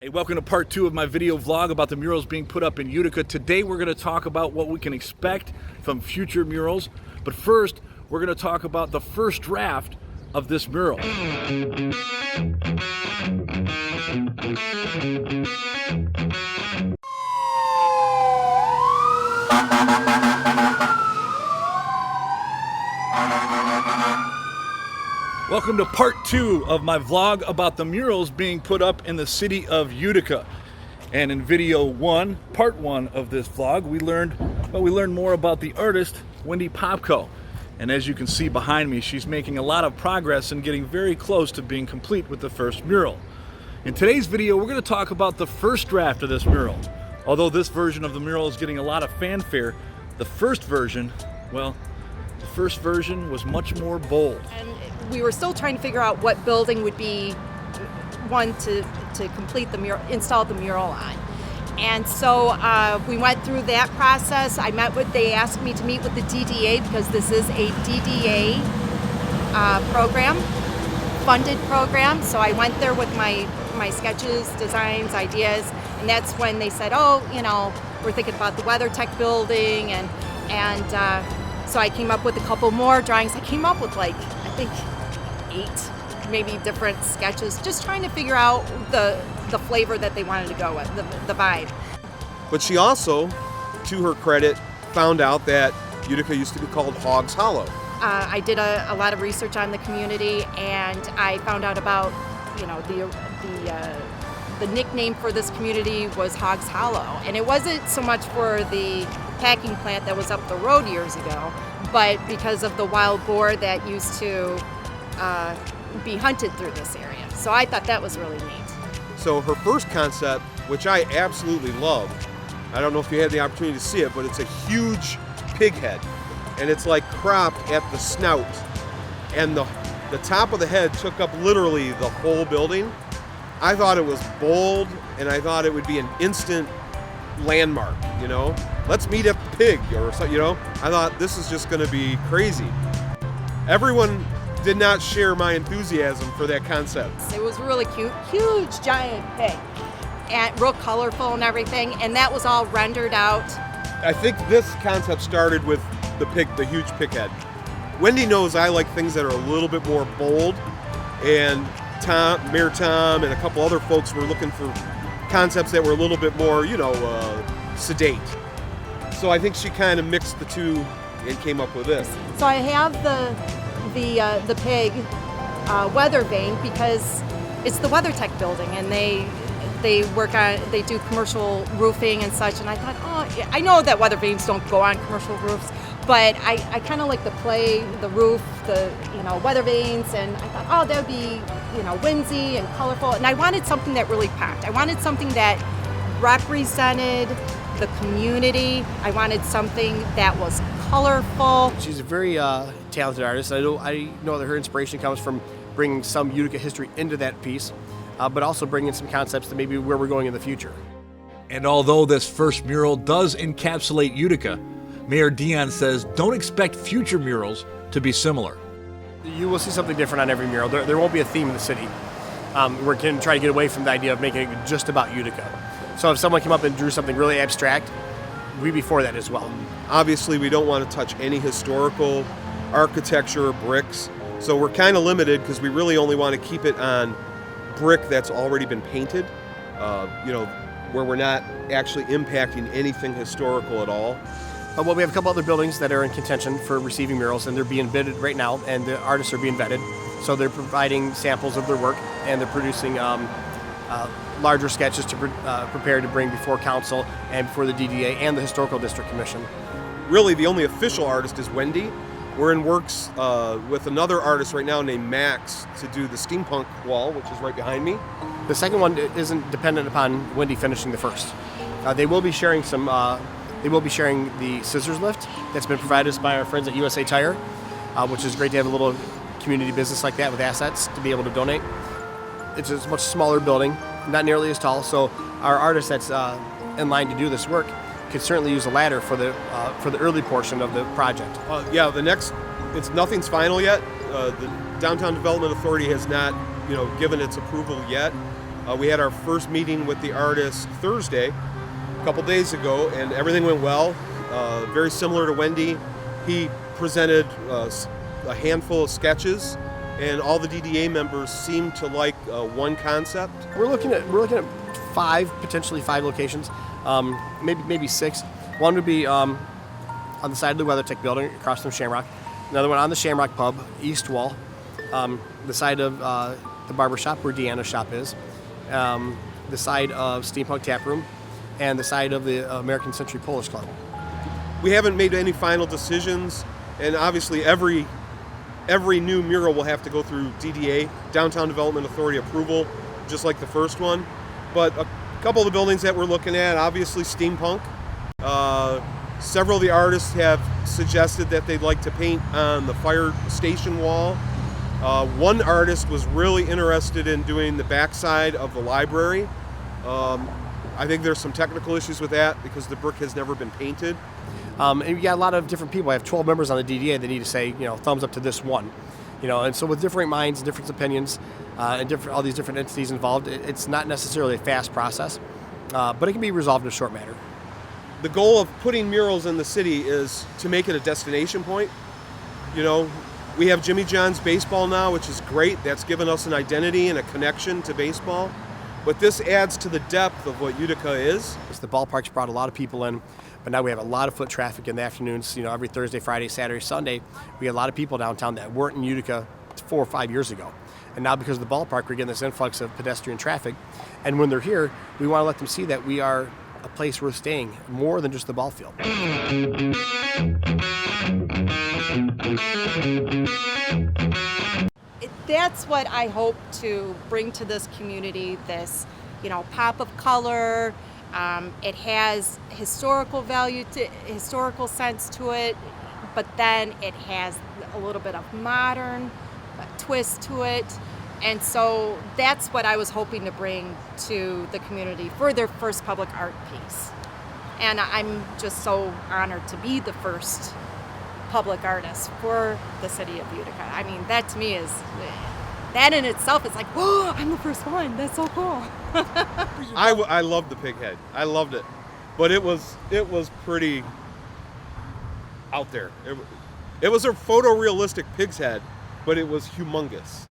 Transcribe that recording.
Hey, welcome to part 2 of my video vlog about the murals being put up in Utica. Today we're going to talk about what we can expect from future murals. But first, we're going to talk about the first draft of this mural. Welcome to part 2 of my vlog about the murals being put up in the city of Utica. And in video 1, part 1 of this vlog, we learned more about the artist, Wendy Popko. And as you can see behind me, she's making a lot of progress and getting very close to being complete with the first mural. In today's video, we're going to talk about the first draft of this mural. Although this version of the mural is getting a lot of fanfare, the first version, well, the first version was much more bold. And we were still trying to figure out what building would be one to complete the mural, install the mural on. And so we went through that process. They asked me to meet with the DDA because this is a DDA program, funded program. So I went there with my sketches, designs, ideas, and that's when they said, oh, you know, we're thinking about the WeatherTech building, and so I came up with a couple more drawings. I came up with I think 8 maybe different sketches, just trying to figure out the flavor that they wanted to go with, the vibe. But she also, to her credit, found out that Utica used to be called Hogs Hollow. I did a lot of research on the community, and I found out about, you know, the nickname for this community was Hogs Hollow, and it wasn't so much for the packing plant that was up the road years ago, but because of the wild boar that used to be hunted through this area. So I thought that was really neat. So her first concept, which I absolutely loved, I don't know if you had the opportunity to see it, but it's a huge pig head, and it's like cropped at the snout, and the top of the head took up literally the whole building. I thought it was bold, and I thought it would be an instant landmark, you know? Let's meet at the pig, or something, you know? I thought this is just gonna be crazy. Everyone did not share my enthusiasm for that concept. It was really cute, huge giant pig, and real colorful and everything, and that was all rendered out. I think this concept started with the huge pig head. Wendy knows I like things that are a little bit more bold, and Mayor Tom and a couple other folks were looking for concepts that were a little bit more, you know, sedate. So I think she kind of mixed the two and came up with this. So I have the pig weather vane because it's the WeatherTech building, and they do commercial roofing and such, and I thought, oh, I know that weather vanes don't go on commercial roofs, but I kind of like the roof, weather vanes, and I thought, oh, that would be, you know, whimsy and colorful, and I wanted something that really packed. I wanted something that represented the community. I wanted something that was colorful. She's a very talented artist. I know that her inspiration comes from bringing some Utica history into that piece, but also bringing some concepts to maybe where we're going in the future. And although this first mural does encapsulate Utica, Mayor Dion says don't expect future murals to be similar. You will see something different on every mural. There won't be a theme in the city. We're going to try to get away from the idea of making it just about Utica. So if someone came up and drew something really abstract, we'd be for that as well. Obviously, we don't want to touch any historical architecture or bricks, so we're kind of limited because we really only want to keep it on brick that's already been painted, you know, where we're not actually impacting anything historical at all. Well, we have a couple other buildings that are in contention for receiving murals, and they're being bidded right now, and the artists are being vetted. So they're providing samples of their work, and they're producing larger sketches to prepare to bring before council and for the DDA and the Historical District Commission. Really, the only official artist is Wendy. We're in works with another artist right now named Max to do the steampunk wall, which is right behind me. The second one isn't dependent upon Wendy finishing the first. They will be sharing the scissors lift that's been provided us by our friends at USA Tire, which is great to have a little community business like that with assets to be able to donate. It's a much smaller building, not nearly as tall, so our artist that's in line to do this work could certainly use a ladder for the early portion of the project. Yeah, nothing's final yet. The Downtown Development Authority has not, given its approval yet. We had our first meeting with the artist Thursday, a couple days ago, and everything went well. Very similar to Wendy. He presented a handful of sketches, and all the DDA members seemed to like one concept. We're looking at potentially five locations, maybe six. One would be on the side of the WeatherTech building across from Shamrock. Another one on the Shamrock Pub, east wall. The side of the barber shop where Deanna's shop is. The side of Steampunk Tap Room, and the side of the American Century Polish Club. We haven't made any final decisions, and obviously every new mural will have to go through DDA, Downtown Development Authority approval, just like the first one. But a couple of the buildings that we're looking at, obviously steampunk. Several of the artists have suggested that they'd like to paint on the fire station wall. One artist was really interested in doing the backside of the library. I think there's some technical issues with that because the brick has never been painted. And we got a lot of different people. I have 12 members on the DDA that need to say, thumbs up to this one. And so with different minds, different opinions, and all these different entities involved, it's not necessarily a fast process, but it can be resolved in a short manner. The goal of putting murals in the city is to make it a destination point. We have Jimmy John's baseball now, which is great. That's given us an identity and a connection to baseball. But this adds to the depth of what Utica is. The ballpark's brought a lot of people in, but now we have a lot of foot traffic in the afternoons. Every Thursday, Friday, Saturday, Sunday, we get a lot of people downtown that weren't in Utica 4 or 5 years ago. And now because of the ballpark, we're getting this influx of pedestrian traffic. And when they're here, we want to let them see that we are a place worth staying, more than just the ball field. That's what I hope to bring to this community, this, pop of color. It has historical value, historical sense to it, but then it has a little bit of modern twist to it. And so that's what I was hoping to bring to the community for their first public art piece. And I'm just so honored to be the first public artist for the city of Utica. I mean, that to me is, that in itself is like, oh, I'm the first one. That's so cool. I loved the pig head. I loved it. But it was pretty out there. It was a photorealistic pig's head, but it was humongous.